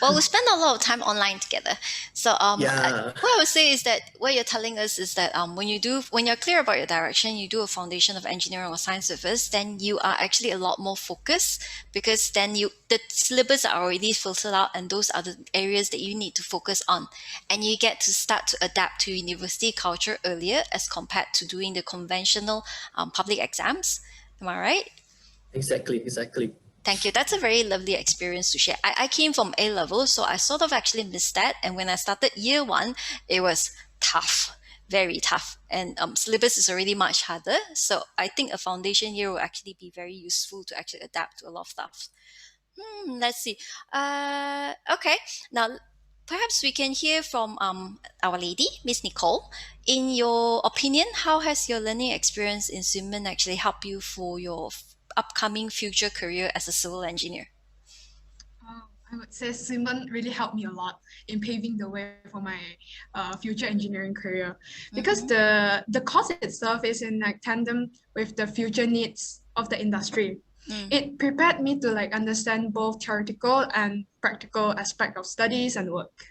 Well, we spend a lot of time online together. So what I would say is that what you're telling us is that when you're clear about your direction, you do a foundation of engineering or science with us, then you are actually a lot more focused, because then the syllabus are already filtered out, and those are the areas that you need to focus on. And you get to start to adapt to university culture earlier as compared to doing the conventional public exams. Am I right? Exactly. Thank you. That's a very lovely experience to share. I came from A-level, so I sort of actually missed that. And when I started year one, it was tough, very tough. And syllabus is already much harder. So I think a foundation year will actually be very useful to actually adapt to a lot of stuff. Let's see. Okay. Now, perhaps we can hear from our lady, Miss Nicole. In your opinion, how has your learning experience in Swinburne actually helped you for your upcoming future career as a civil engineer? I would say Swinburne really helped me a lot in paving the way for my future engineering career, because the course itself is in tandem with the future needs of the industry. It prepared me to understand both theoretical and practical aspect of studies and work.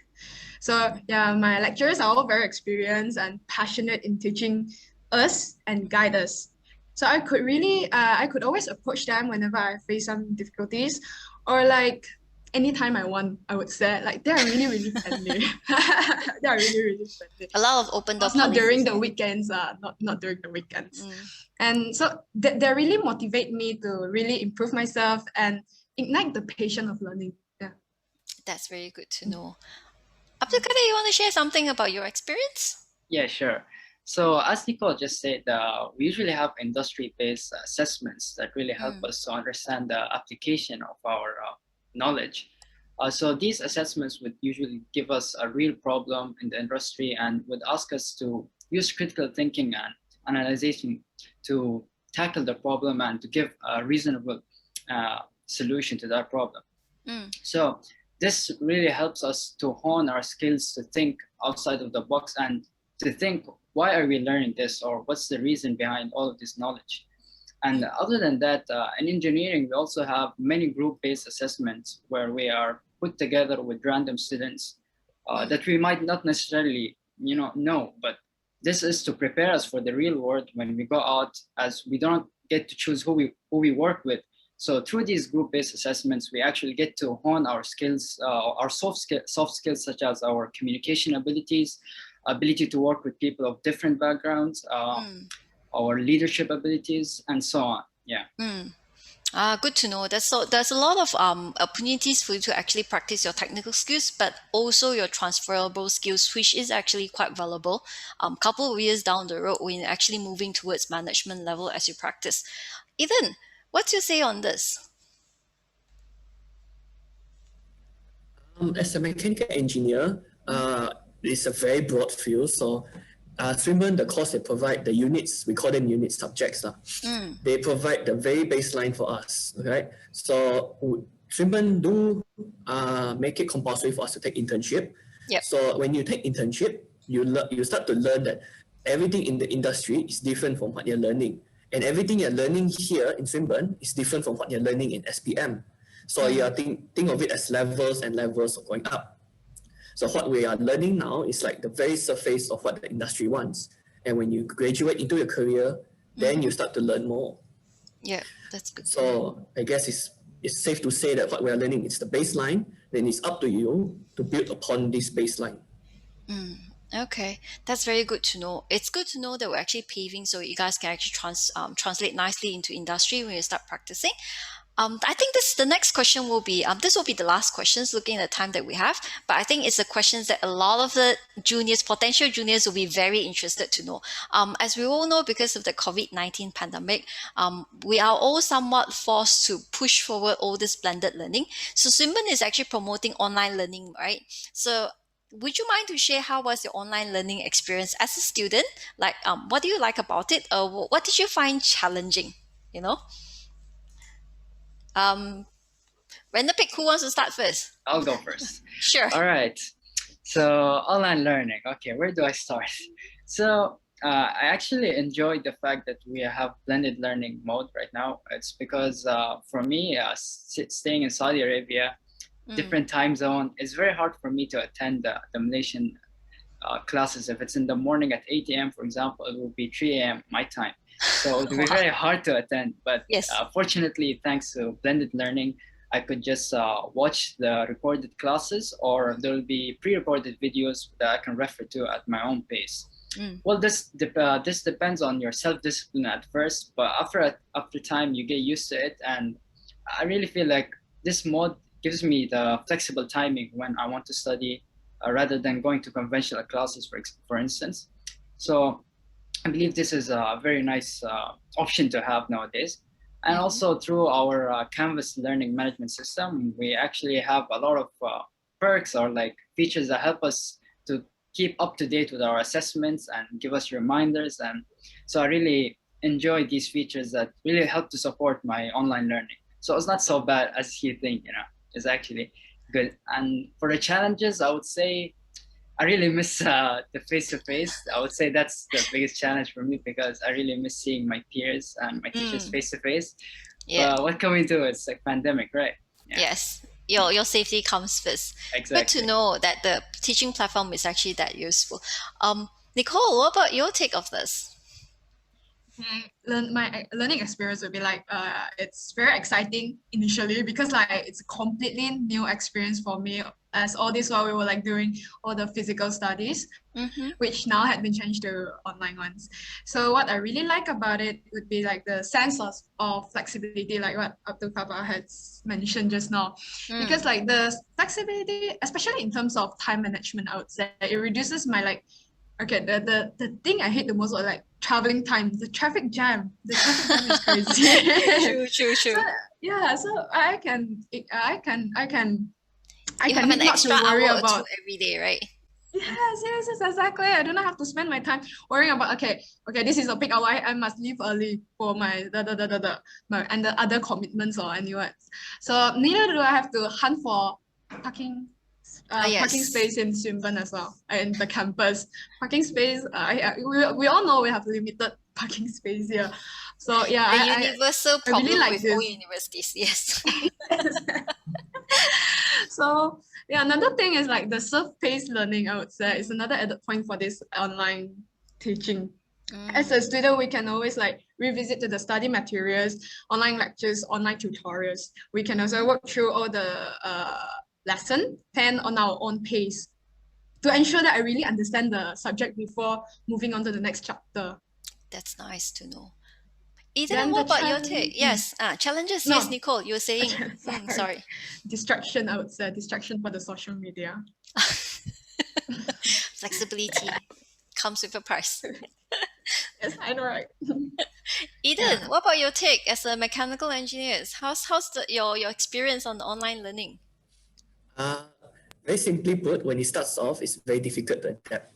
So yeah, my lecturers are all very experienced and passionate in teaching us and guide us. So I could really, I could always approach them whenever I face some difficulties, or anytime I want, I would say. They're really, really friendly. They're really, really friendly. A lot of open door. Not during the weekends, not during the weekends. And so they really motivate me to really improve myself and ignite the passion of learning. Yeah. That's very good to know. Abdul Kadir, you want to share something about your experience? Yeah, sure. So as Nicole just said, we usually have industry-based assessments that really help us to understand the application of our knowledge. So these assessments would usually give us a real problem in the industry and would ask us to use critical thinking and analyzation to tackle the problem and to give a reasonable solution to that problem. So this really helps us to hone our skills to think outside of the box and to think, why are we learning this, or what's the reason behind all of this knowledge? And other than that, in engineering, we also have many group-based assessments where we are put together with random students that we might not necessarily know, but this is to prepare us for the real world when we go out, as we don't get to choose who we work with. So through these group-based assessments, we actually get to hone our skills, our soft skills, such as our communication abilities, ability to work with people of different backgrounds, our leadership abilities, and so on. Yeah. Good to know. There's a lot of opportunities for you to actually practice your technical skills, but also your transferable skills, which is actually quite valuable. Couple of years down the road, when you're actually moving towards management level as you practice. Ethan, what's your say on this? As a mechanical engineer, it's a very broad field. So Swinburne, the course they provide, the units, we call them unit subjects. They provide the very baseline for us, right? So Swinburne do make it compulsory for us to take internship. So when you take internship, you start to learn that everything in the industry is different from what you're learning. And everything you're learning here in Swinburne is different from what you're learning in SPM. So you think of it as levels and levels of going up. So what we are learning now is the very surface of what the industry wants. And when you graduate into your career, then you start to learn more. Yeah, that's good. So I guess it's safe to say that what we are learning is the baseline. Then it's up to you to build upon this baseline. Okay, that's very good to know. It's good to know that we're actually paving so you guys can actually translate nicely into industry when you start practicing. I think the next question will be, this will be the last questions looking at the time that we have, but I think it's the questions that a lot of the potential juniors will be very interested to know. As we all know, because of the COVID-19 pandemic, we are all somewhat forced to push forward all this blended learning. So Swinburne is actually promoting online learning, right? So would you mind to share how was your online learning experience as a student? Like, what do you like about it? What did you find challenging, you know? Random pick, who wants to start first? I'll go first. Sure. All right. So online learning. Okay, where do I start? So I actually enjoy the fact that we have blended learning mode right now. It's because for me, staying in Saudi Arabia, different time zone, it's very hard for me to attend the Malaysian classes. If it's in the morning at 8 a.m., for example, it will be 3 a.m. my time. So it would be very hard to attend. But Yes. Fortunately, thanks to blended learning, I could just watch the recorded classes, or there will be pre-recorded videos that I can refer to at my own pace. Well, this depends on your self-discipline at first, but after time, you get used to it. And I really feel like this mode gives me the flexible timing when I want to study rather than going to conventional classes, for instance. So I believe this is a very nice option to have nowadays. And also through our Canvas learning management system, we actually have a lot of perks or like features that help us to keep up to date with our assessments and give us reminders. And so I really enjoy these features that really help to support my online learning. So it's not so bad as you think, it's actually good. And for the challenges, I would say I really miss the face-to-face. I would say that's the biggest challenge for me because I really miss seeing my peers and my teachers face-to-face. Yeah. What can we do? It's like pandemic, right? Yeah. Yes. Your safety comes first. Exactly. Good to know that the teaching platform is actually that useful. Nicole, what about your take of this? My learning experience would be like it's very exciting initially because like it's a completely new experience for me, as all this while we were like doing all the physical studies, which now had been changed to online ones. So what I really like about it would be like the sense of flexibility, like what Abdul Khabar had mentioned just now, because like the flexibility, especially in terms of time management, I would say it reduces my like. Okay, the thing I hate the most was like traveling time, the traffic jam. The traffic jam is crazy. True. So, yeah, so I can You not have an to extra worry hour or about. two every day, right? Yes, exactly. I do not have to spend my time worrying about okay, this is a peak hour. I must leave early for my and the other commitments or anyone. So neither do I have to hunt for parking. Parking space in Swinburne as well, in the campus. Parking space, we all know we have limited parking space here. So yeah, the universal problem really like with all universities, yes. So yeah, another thing is like the self-paced learning, I would say, is another added point for this online teaching. As a student, we can always like revisit to the study materials, online lectures, online tutorials. We can also work through all the lesson plan on our own pace to ensure that I really understand the subject before moving on to the next chapter. That's nice to know. Eden, what about your take? Yes, challenges. No. Yes, Nicole, you were saying. Sorry. Distraction, I would say. Distraction for the social media. Flexibility comes with a price. Yes, I know, right? Eden, what about your take as a mechanical engineer? How's your experience on online learning? Very simply put, when it starts off, it's very difficult to adapt.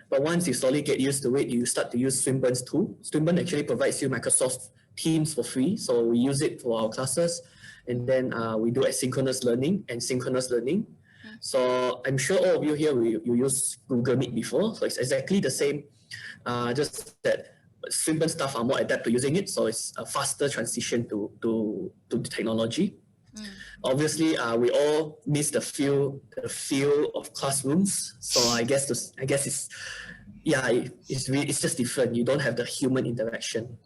But once you slowly get used to it, you start to use Swinburne's tool. Swinburne actually provides you Microsoft Teams for free, so we use it for our classes. And then we do asynchronous learning and synchronous learning. So I'm sure all of you here, you use Google Meet before, so it's exactly the same, just that Swinburne staff are more adept to using it, so it's a faster transition to technology. Obviously, we all miss the feel of classrooms. So I guess it's just different. You don't have the human interaction.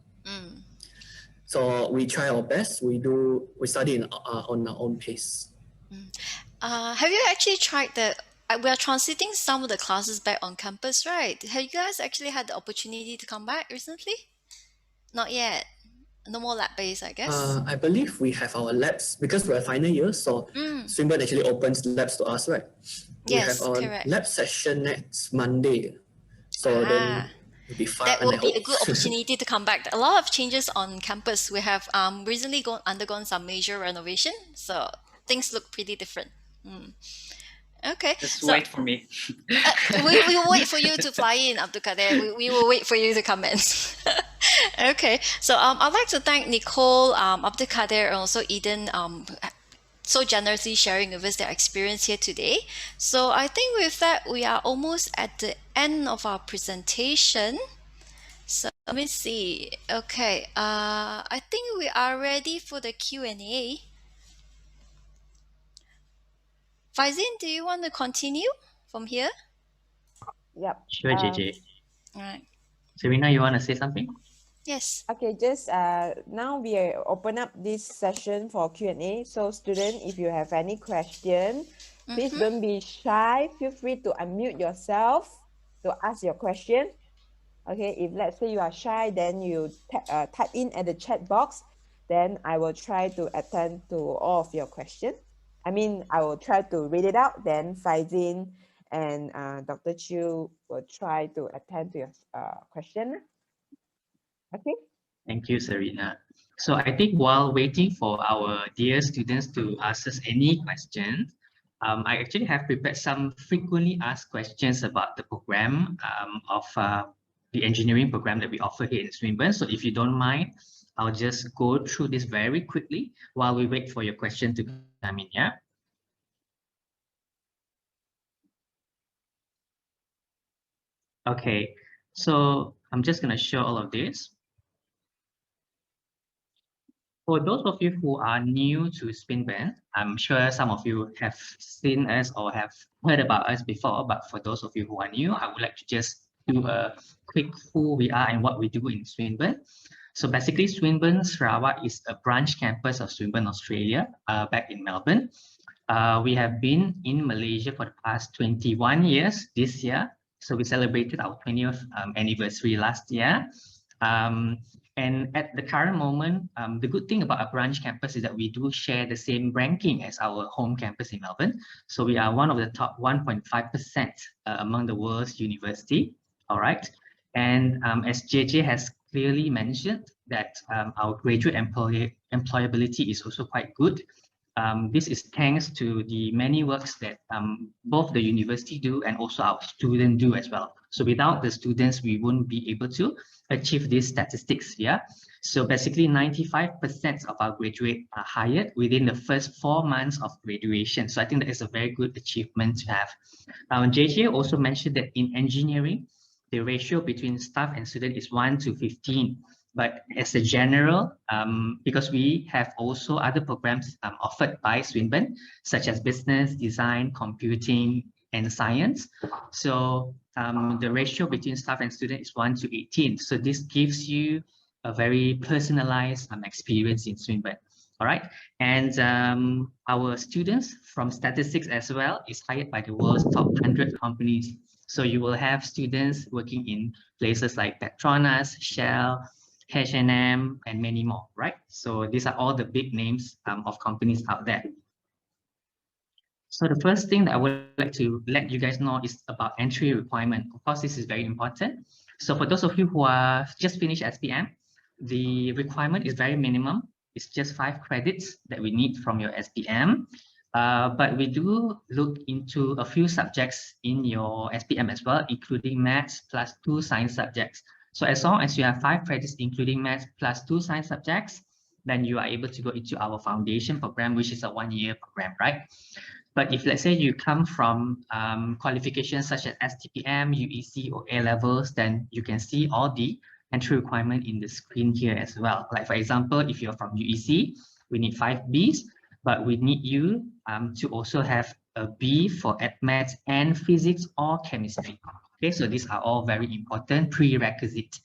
So we try our best. We study on our own pace. Have you actually tried we are transiting some of the classes back on campus, right? Have you guys actually had the opportunity to come back recently? Not yet. No more lab based, I guess. I believe we have our labs because we're final year, so Swinburne actually opens labs to us, right? Yes, we have our correct. lab session next Monday, so then it'll be fun. That will I be a hope. good opportunity to come back. A lot of changes on campus. We have recently undergone some major renovation, so things look pretty different. Okay. Just so, wait for me. we will wait for you to fly in, Abdul Kader. We will wait for you to commence. Okay. So I'd like to thank Nicole, Abdul Kader, and also Eden so generously sharing with us their experience here today. So I think with that, we are almost at the end of our presentation. So let me see. Okay. I think we are ready for the Q&A. Faizin, do you want to continue from here? Yep. Sure, JJ. All right. Serena, you want to say something? Yes. Okay, just now we open up this session for Q&A. So student, if you have any question, please don't be shy. Feel free to unmute yourself to ask your question. Okay, if let's say you are shy, then you type in at the chat box, then I will try to attend to all of your questions. I mean, I will try to read it out, then Faizin and Dr. Chiu will try to attend to your question. Okay. Thank you, Serena. So I think while waiting for our dear students to ask us any questions, I actually have prepared some frequently asked questions about the program of the engineering program that we offer here in Swinburne. So if you don't mind, I'll just go through this very quickly while we wait for your question to come in, yeah? Okay, so I'm just going to show all of this. For those of you who are new to Swinburne, I'm sure some of you have seen us or have heard about us before, but for those of you who are new, I would like to just do a quick who we are and what we do in Swinburne. So basically, Swinburne Sarawak is a branch campus of Swinburne, Australia, back in Melbourne. We have been in Malaysia for the past 21 years this year. So we celebrated our 20th anniversary last year. And at the current moment, the good thing about our branch campus is that we do share the same ranking as our home campus in Melbourne. So we are one of the top 1.5% among the world's university. All right. And as JJ has clearly mentioned, that our graduate employability is also quite good. This is thanks to the many works that both the university do and also our students do as well. So without the students, we wouldn't be able to achieve these statistics here. So basically 95% of our graduates are hired within the first 4 months of graduation. So I think that is a very good achievement to have. JJ also mentioned that in engineering, the ratio between staff and student is 1:15. But as a general, because we have also other programs offered by Swinburne, such as business, design, computing, and science. So the ratio between staff and student is 1:18. So this gives you a very personalized experience in Swinburne. All right. And our students from statistics as well is hired by the world's top 100 companies. So you will have students working in places like Petronas, Shell, H&M, and many more, right? So these are all the big names of companies out there. So the first thing that I would like to let you guys know is about entry requirement. Of course, this is very important. So for those of you who are just finished SPM, the requirement is very minimum. It's just 5 credits that we need from your SPM. But we do look into a few subjects in your SPM as well, including maths plus 2 science subjects. So as long as you have 5 credits, including maths plus 2 science subjects, then you are able to go into our foundation program, which is a 1-year program, right? But if let's say you come from qualifications such as STPM, UEC, or A-levels, then you can see all the entry requirement in the screen here as well. Like for example, if you're from UEC, we need 5 Bs, but we need you to also have a B for maths and physics or chemistry. Okay, so these are all very important prerequisites.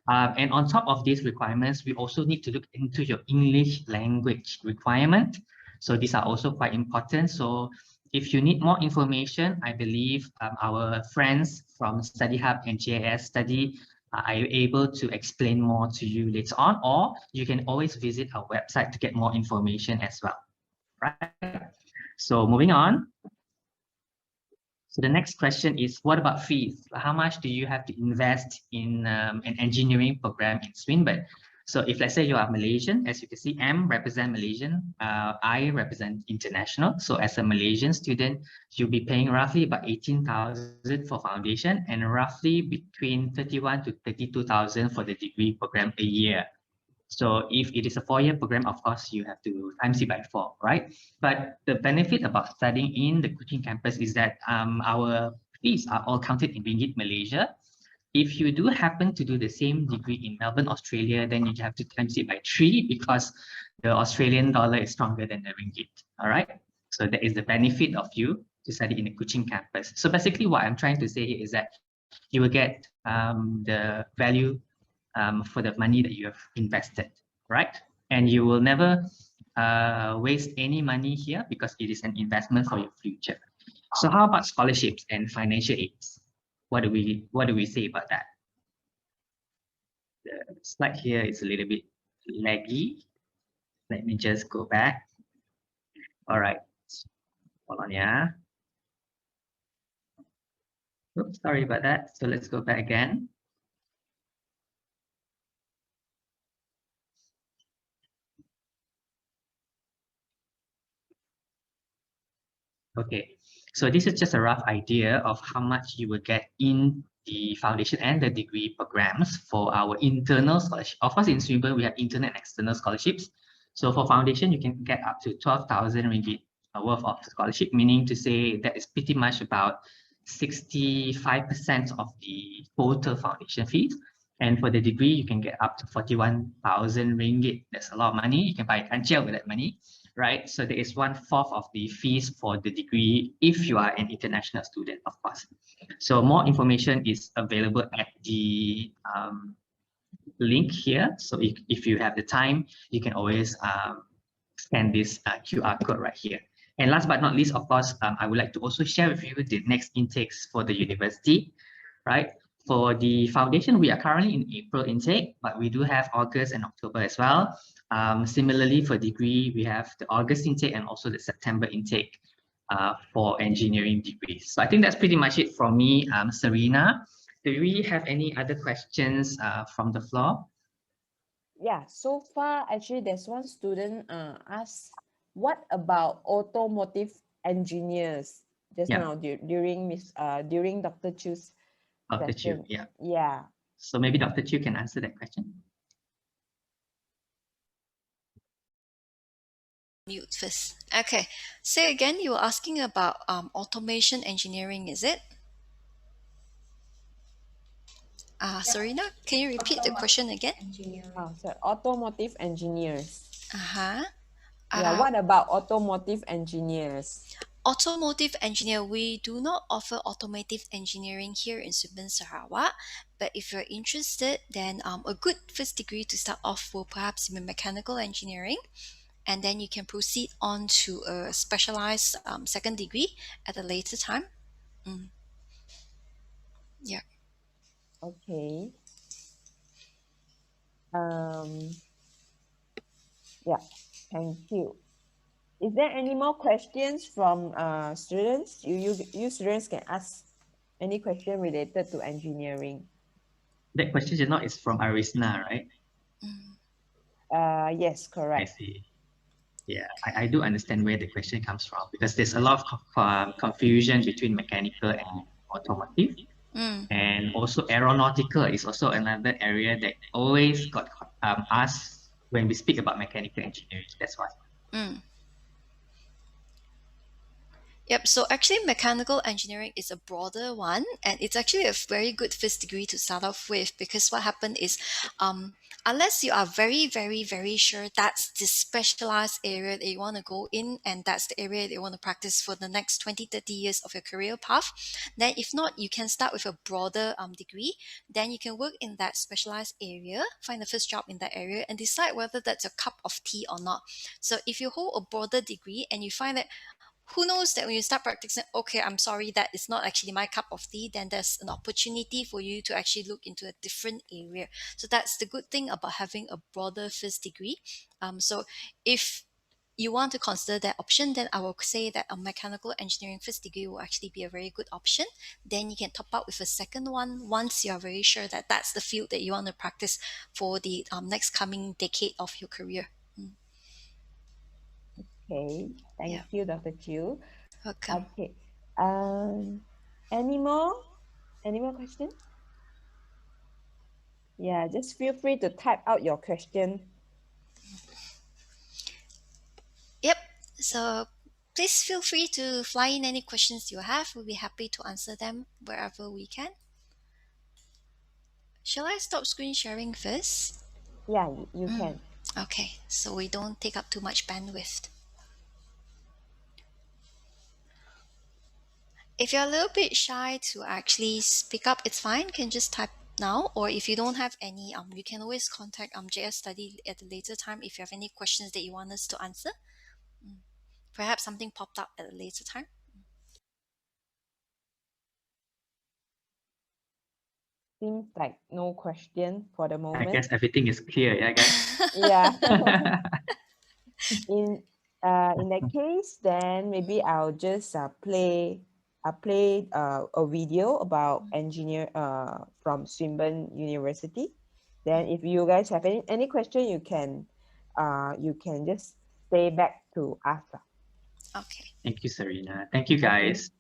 And on top of these requirements, we also need to look into your English language requirement. So these are also quite important. So if you need more information, I believe our friends from Study Hub and GIS Study are able to explain more to you later on, or you can always visit our website to get more information as well, right? So moving on. So the next question is, what about fees? How much do you have to invest in an engineering program in Swinburne? So if let's say you are Malaysian, as you can see, M represent Malaysian, I represent international. So as a Malaysian student, you'll be paying roughly about 18,000 for foundation and roughly between 31 to 32,000 for the degree program a year. So if it is a 4-year program, of course, you have to times it by 4, right? But the benefit about studying in the Kuching campus is that our fees are all counted in Ringgit Malaysia. If you do happen to do the same degree in Melbourne, Australia, then you have to times it by 3 because the Australian dollar is stronger than the ringgit, all right? So that is the benefit of you to study in the Kuching campus. So basically what I'm trying to say here is that you will get the value for the money that you have invested, right? And you will never waste any money here because it is an investment for your future. So how about scholarships and financial aids? What do we say about that? The slide here is a little bit laggy. Let me just go back. All right, hold on, yeah. Oops, sorry about that. So let's go back again. Okay, so this is just a rough idea of how much you will get in the foundation and the degree programs for our internal scholarship. Of course, in Swinburne, we have internal and external scholarships. So for foundation, you can get up to 12,000 ringgit worth of scholarship, meaning to say that is pretty much about 65% of the total foundation fees. And for the degree, you can get up to 41,000 ringgit. That's a lot of money. You can buy a kanchiao with that money, right? So there is 1/4 of the fees for the degree if you are an international student, of course. So more information is available at the link here. So if you have the time, you can always scan this QR code right here. And last but not least, of course, I would like to also share with you the next intakes for the university, right? For the foundation, we are currently in April intake, but we do have August and October as well. Similarly, for degree, we have the August intake and also the September intake for engineering degrees. So I think that's pretty much it from me, Serena. Do we have any other questions from the floor? Yeah, so far actually there's one student asked, what about automotive engineers? Just Yeah. now during Dr. Chu's Dr. Chu, session. yeah. Yeah. So maybe Dr. Chu can answer that question. Mute first. Okay. Say again, you were asking about automation engineering, is it? Serena, can you repeat the question again? So automotive engineers. Uh-huh. Yeah, what about automotive engineers? Automotive engineer, we do not offer automotive engineering here in Swinburne, Sarawak. But if you're interested, then a good first degree to start off will perhaps be mechanical engineering. And then you can proceed on to a specialized second degree at a later time. Yeah. Okay. Yeah, thank you. Is there any more questions from students? You students can ask any question related to engineering. That question just now is from Arisna, right? Yes, I correct. see. Yeah, I do understand where the question comes from because there's a lot of confusion between mechanical and automotive. And also aeronautical is also another area that always got asked when we speak about mechanical engineering. That's why. Yep. So actually, mechanical engineering is a broader one, and it's actually a very good first degree to start off with, because what happened is, unless you are very, very, very sure that's the specialized area that you want to go in, and that's the area that you want to practice for the next 20, 30 years of your career path, then if not, you can start with a broader degree. Then you can work in that specialized area, find the first job in that area, and decide whether that's a cup of tea or not. So if you hold a broader degree and you find that, who knows, that when you start practicing, okay, I'm sorry, that is not actually my cup of tea, then there's an opportunity for you to actually look into a different area. So that's the good thing about having a broader first degree. So if you want to consider that option, then I will say that a mechanical engineering first degree will actually be a very good option. Then you can top up with a second one once you're very sure that that's the field that you want to practice for the next coming decade of your career. Okay, thank Yeah. you, Dr. Chiu. Welcome. Okay. Any more questions? Yeah, just feel free to type out your question. Yep. So please feel free to fly in any questions you have. We'll be happy to answer them wherever we can. Shall I stop screen sharing first? Yeah, you can. Okay, so we don't take up too much bandwidth. If you're a little bit shy to actually speak up, it's fine. You can just type now, or if you don't have any, you can always contact JS Study at a later time if you have any questions that you want us to answer. Perhaps something popped up at a later time. Seems like no question for the I moment. guess everything is clear, yeah, guys. Yeah. In that case, then maybe I'll just play a video about engineer from Swinburne University. Then if you guys have any question, you can just stay back to ask. Okay. Thank you, Serena. Thank you, guys.